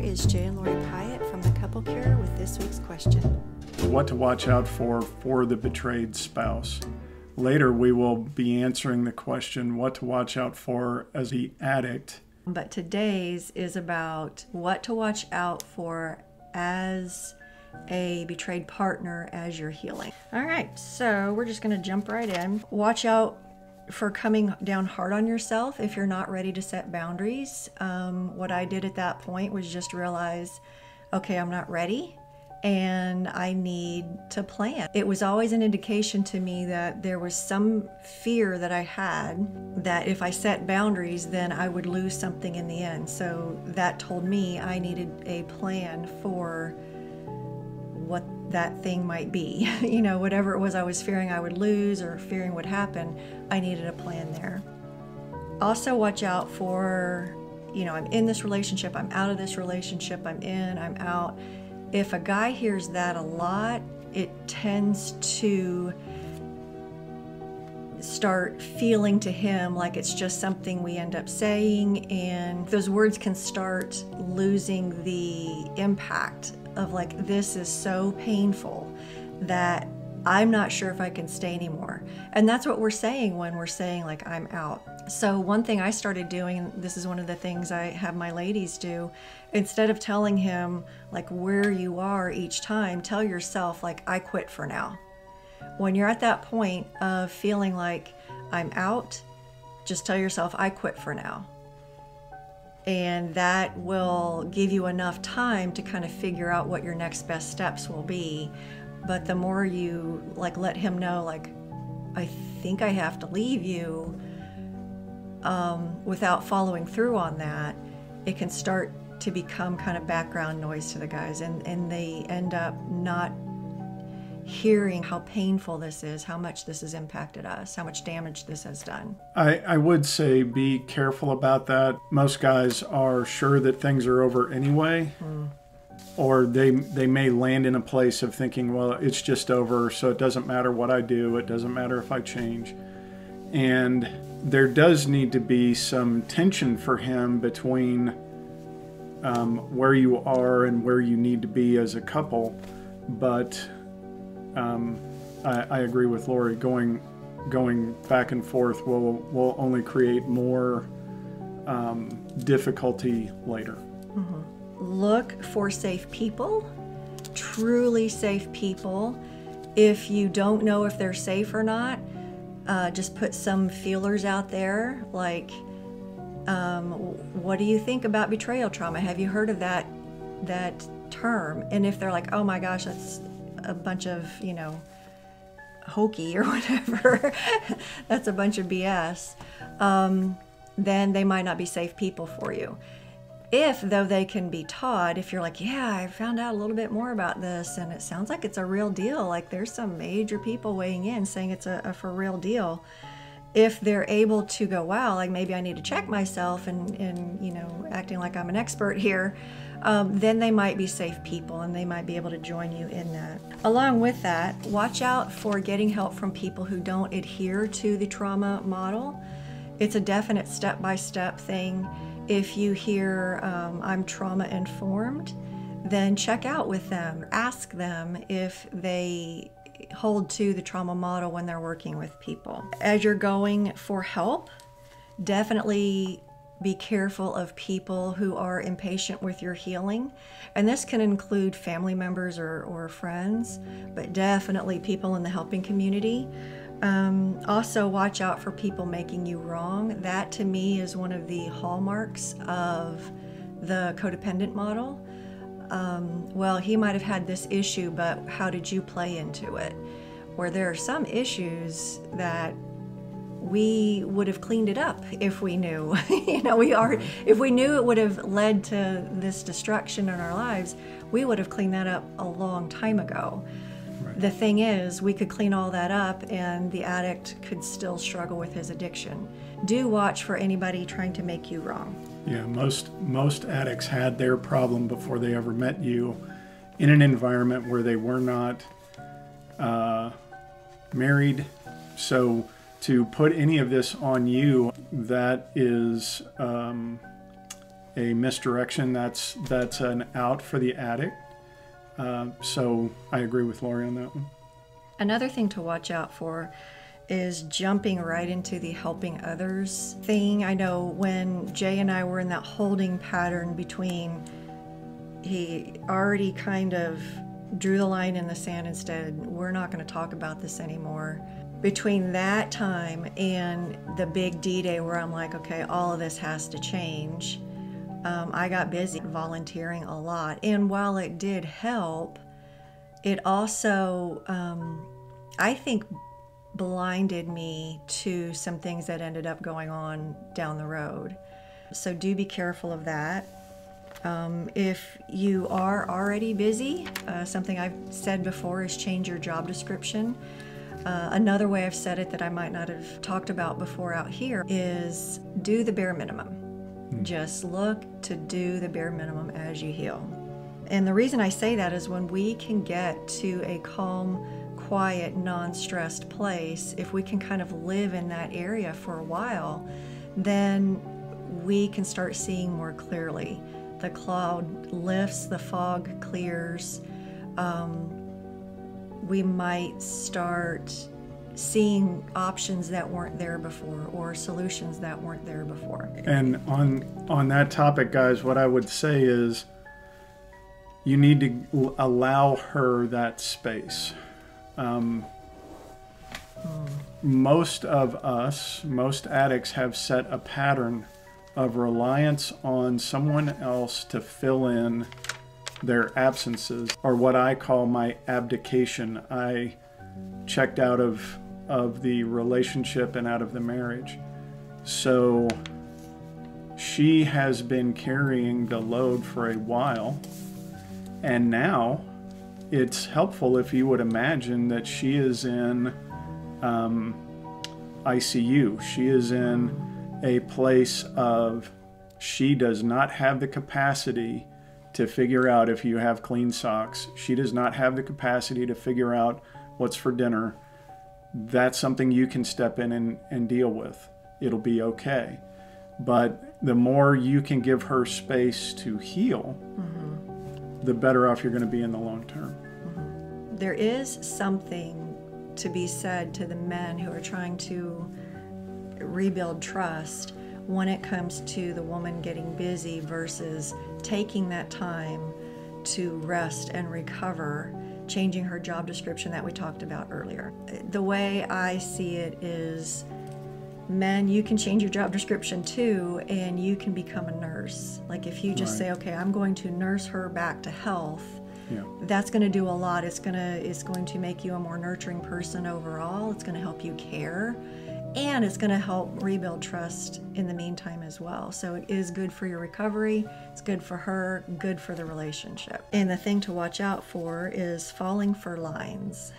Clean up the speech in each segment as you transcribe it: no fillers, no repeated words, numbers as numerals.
is Jay and Lori Pyatt from the Couple Cure with this week's question. What to watch out for the betrayed spouse. Later we will be answering the question what to watch out for as the addict. But today's is about what to watch out for as a betrayed partner as you're healing. All right, so we're just going to jump right in. Watch out for coming down hard on yourself if you're not ready to set boundaries. What I did at that point was just realize, okay, I'm not ready and I need to plan. It was always an indication to me that there was some fear that I had that if I set boundaries, then I would lose something in the end. So that told me I needed a plan for what that thing might be. You know, whatever it was I was fearing I would lose or fearing would happen, I needed a plan there. Also watch out for, I'm in this relationship, I'm out of this relationship, I'm in, I'm out. If a guy hears that a lot, it tends to start feeling to him like it's just something we end up saying, and those words can start losing the impact of like, this is so painful that I'm not sure if I can stay anymore. And that's what we're saying when we're saying like, I'm out. So one thing I started doing, and this is one of the things I have my ladies do, instead of telling him like where you are each time, tell yourself like, I quit for now. When you're at that point of feeling like I'm out, just tell yourself, I quit for now. And that will give you enough time to kind of figure out what your next best steps will be. But the more you like let him know, like, I think I have to leave you, without following through on that, it can start to become kind of background noise to the guys, and they end up not hearing how painful this is, how much this has impacted us, how much damage this has done. I would say be careful about that. Most guys are sure that things are over anyway, or they may land in a place of thinking, well, it's just over, so it doesn't matter what I do, it doesn't matter if I change. And there does need to be some tension for him between where you are and where you need to be as a couple, but I agree with Lori. Going back and forth will only create more difficulty later. Look for safe people, truly safe people. If you don't know if they're safe or not, just put some feelers out there, like, what do you think about betrayal trauma? Have you heard of that term? And if they're like, oh my gosh, that's a bunch of, hokey or whatever, that's a bunch of BS, then they might not be safe people for you. If, though, they can be taught, if you're like, yeah, I found out a little bit more about this and it sounds like it's a real deal, like there's some major people weighing in saying it's a for real deal. If they're able to go, wow, like maybe I need to check myself and acting like I'm an expert here, then they might be safe people and they might be able to join you in that. Along with that, watch out for getting help from people who don't adhere to the trauma model. It's a definite step-by-step thing. If you hear I'm trauma informed, then check out with them. Ask them if they hold to the trauma model when they're working with people. As you're going for help, definitely be careful of people who are impatient with your healing. And this can include family members or friends, but definitely people in the helping community. Also watch out for people making you wrong. That to me is one of the hallmarks of the codependent model. Well, he might have had this issue, but how did you play into it? Where there are some issues that we would have cleaned it up if we knew. If we knew it would have led to this destruction in our lives, we would have cleaned that up a long time ago. Right. The thing is, we could clean all that up and the addict could still struggle with his addiction. Do watch for anybody trying to make you wrong. Yeah, most addicts had their problem before they ever met you in an environment where they were not married. So to put any of this on you, that is a misdirection, that's an out for the addict. So I agree with Lori on that one. Another thing to watch out for is jumping right into the helping others thing. I know when Jay and I were in that holding pattern between, he already kind of drew the line in the sand and said, we're not going to talk about this anymore. Between that time and the big D-Day where I'm like, okay, all of this has to change, I got busy volunteering a lot. And while it did help, it also, I think, blinded me to some things that ended up going on down the road. So do be careful of that. If you are already busy, something I've said before is change your job description. Another way I've said it that I might not have talked about before out here is do the bare minimum. Just look to do the bare minimum as you heal. And the reason I say that is when we can get to a calm, quiet, non-stressed place, if we can kind of live in that area for a while, then we can start seeing more clearly. The cloud lifts, the fog clears. We might start seeing options that weren't there before or solutions that weren't there before. And on that topic, guys, what I would say is you need to allow her that space. Most of us, most addicts, have set a pattern of reliance on someone else to fill in their absences, or what I call my abdication. I checked out of the relationship and out of the marriage. So she has been carrying the load for a while, and now it's helpful if you would imagine that she is in ICU. She is in a place of, she does not have the capacity to figure out if you have clean socks. She does not have the capacity to figure out what's for dinner. That's something you can step in and deal with. It'll be okay. But the more you can give her space to heal, the better off you're going to be in the long term. There is something to be said to the men who are trying to rebuild trust when it comes to the woman getting busy versus taking that time to rest and recover, changing her job description that we talked about earlier. The way I see it is, men, you can change your job description too, and you can become a nurse. Like if you just say, okay, I'm going to nurse her back to health, that's going to do a lot. It's going to make you a more nurturing person overall. It's going to help you care, and it's going to help rebuild trust in the meantime as well. So it is good for your recovery. It's good for her, good for the relationship. And the thing to watch out for is falling for lines.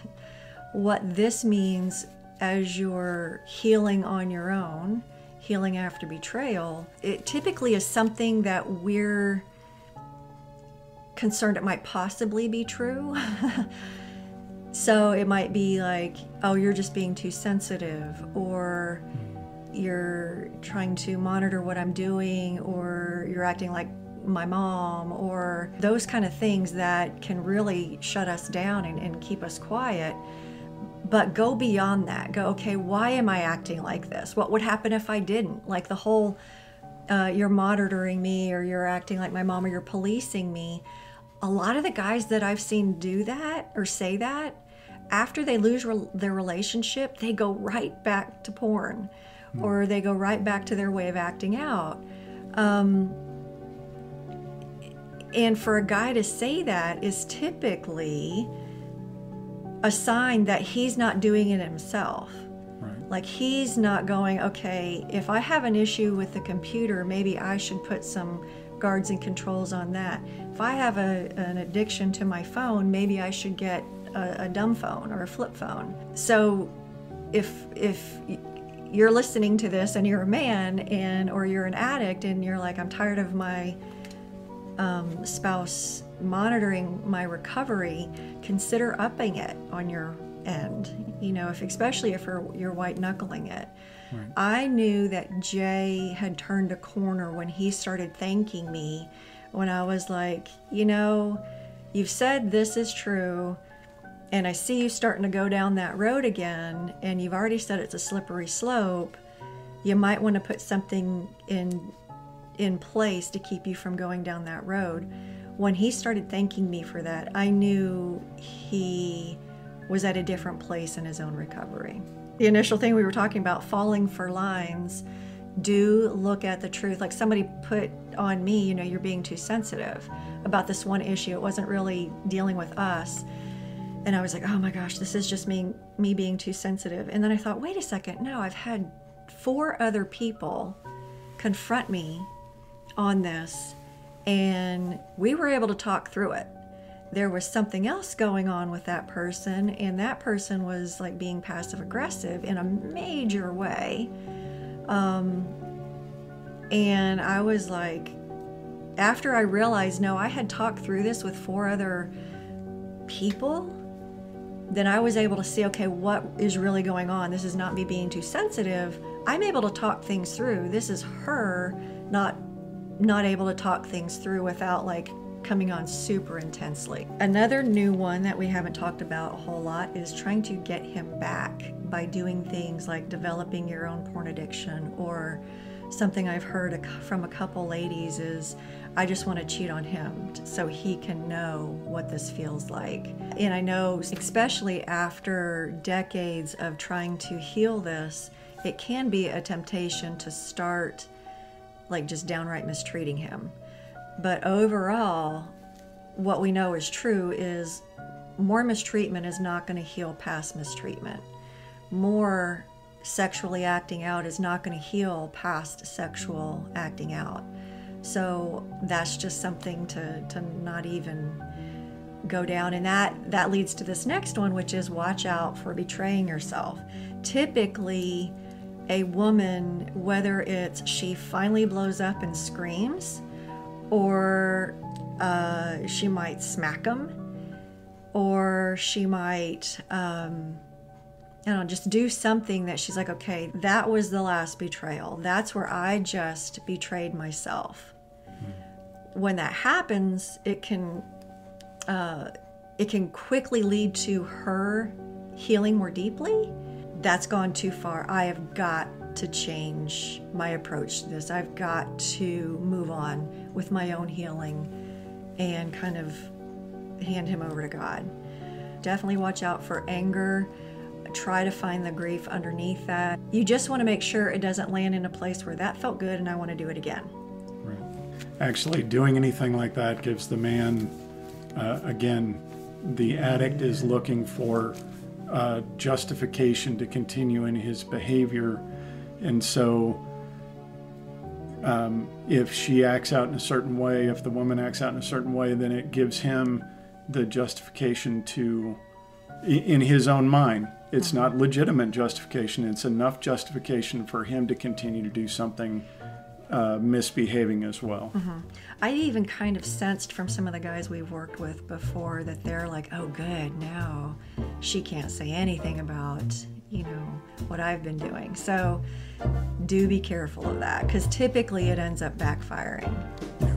What this means as you're healing on your own, healing after betrayal, it typically is something that we're concerned it might possibly be true. So it might be like, oh, you're just being too sensitive, or you're trying to monitor what I'm doing, or you're acting like my mom, or those kind of things that can really shut us down and keep us quiet. But go beyond that. Go, okay, why am I acting like this? What would happen if I didn't? Like the whole, you're monitoring me, or you're acting like my mom, or you're policing me. A lot of the guys that I've seen do that or say that, after they lose their relationship, they go right back to porn, or they go right back to their way of acting out. And for a guy to say that is typically a sign that he's not doing it himself. Right. Like he's not going, okay, if I have an issue with the computer, maybe I should put some guards and controls on that. If I have an addiction to my phone, maybe I should get a dumb phone or a flip phone. So if you're listening to this and you're a man, or you're an addict and you're like, I'm tired of my spouse monitoring my recovery, consider upping it on your end, you know, especially if you're white knuckling it. Right. I knew that Jay had turned a corner when he started thanking me, when I was like, you know, you've said this is true, and I see you starting to go down that road again, and you've already said it's a slippery slope. You might want to put something in place to keep you from going down that road. When he started thanking me for that, I knew he was at a different place in his own recovery. The initial thing we were talking about, falling for lines, do look at the truth. Like somebody put on me, you know, you're being too sensitive about this one issue. It wasn't really dealing with us. And I was like, oh my gosh, this is just me being too sensitive. And then I thought, wait a second, no, I've had 4 other people confront me on this, and we were able to talk through it. There was something else going on with that person, and that person was like being passive aggressive in a major way. And I was like, after I realized, no, I had talked through this with 4 other people, then I was able to see, okay, what is really going on? This is not me being too sensitive. I'm able to talk things through. This is her not able to talk things through without like coming on super intensely. Another new one that we haven't talked about a whole lot is trying to get him back by doing things like developing your own porn addiction, or something I've heard from a couple ladies is, I just want to cheat on him so he can know what this feels like. And I know, especially after decades of trying to heal this, it can be a temptation to start like just downright mistreating him. But overall, what we know is true is more mistreatment is not going to heal past mistreatment. More sexually acting out is not going to heal past sexual acting out. So that's just something to not even go down. And that leads to this next one, which is watch out for betraying yourself. Typically, a woman, whether it's she finally blows up and screams, or she might smack him, or she might I don't know, just do something that she's like, okay, that was the last betrayal. That's where I just betrayed myself. When that happens, it can quickly lead to her healing more deeply. That's gone too far. I have got to change my approach to this. I've got to move on with my own healing and kind of hand him over to God. Definitely watch out for anger. Try to find the grief underneath that. You just want to make sure it doesn't land in a place where that felt good and I want to do it again. Right. Actually, doing anything like that gives the man, again, the addict is looking for justification to continue in his behavior. And so if she acts out in a certain way, if the woman acts out in a certain way, then it gives him the justification to, in his own mind, it's not legitimate justification. It's enough justification for him to continue to do something misbehaving as well. Mm-hmm. I even kind of sensed from some of the guys we've worked with before that they're like, oh good, now she can't say anything about, you know, what I've been doing. So do be careful of that, because typically it ends up backfiring. Yeah.